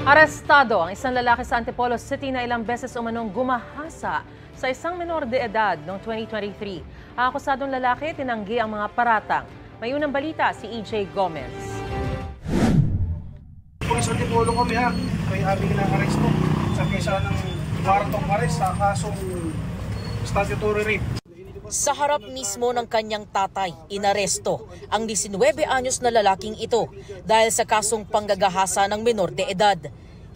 Arestado ang isang lalaki sa Antipolo City na ilang beses umanong gumahasa sa isang menor de edad noong 2023. Ang akusadong lalaki tinanggi ang mga paratang. May unang balita si EJ Gomez. Pulis Antipolo kami may aming na-aresto sa kesa ng warrant of arrest sa kasong statutory rape. Sa harap mismo ng kanyang tatay, inaresto ang 19 anyos na lalaking ito dahil sa kasong panggagahasa ng menor de edad.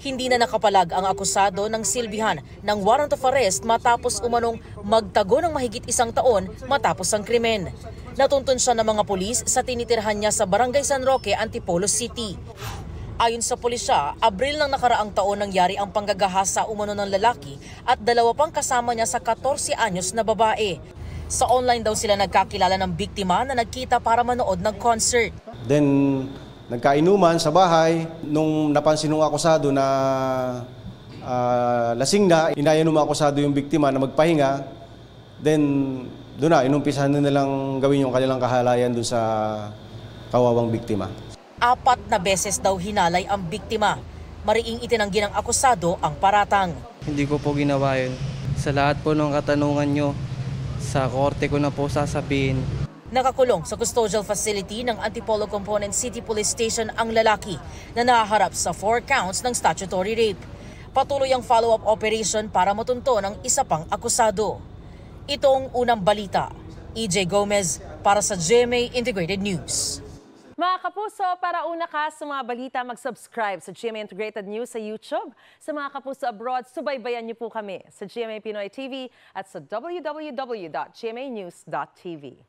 Hindi na nakapalag ang akusado ng silbihan ng warrant of arrest matapos umanong magtago ng mahigit 1 taon matapos ang krimen. Natuntun siya ng mga pulis sa tinitirhan niya sa Barangay San Roque, Antipolo City. Ayon sa pulisya, Abril ng nakaraang taon nangyari ang panggagahasa umano ng lalaki at 2 pang kasama niya sa 14 anyos na babae. Sa online daw sila nagkakilala ng biktima na nagkita para manood ng concert. Then nagkainuman sa bahay. Nung napansin ng akusado na lasing na, inaya ng akusado yung biktima na magpahinga. Then doon na, inumpisahan na nilang gawin yung kanilang kahalayan doon sa kawawang biktima. 4 na beses daw hinalay ang biktima. Mariing itinanggi ng akusado ang paratang. Hindi ko po ginawa yun. Sa lahat po ng katanungan nyo, sa korte ko na po sasabihin. Nakakulong sa custodial facility ng Antipolo Component City Police Station ang lalaki na nahaharap sa 4 counts ng statutory rape. Patuloy ang follow-up operation para matunto ng isa pang akusado. Itong unang balita. EJ Gomez para sa GMA Integrated News. Mga kapuso, para una ka sa mga balita, mag-subscribe sa GMA Integrated News sa YouTube. Sa mga kapuso abroad, subaybayan niyo po kami sa GMA Pinoy TV at sa www.gmanews.tv.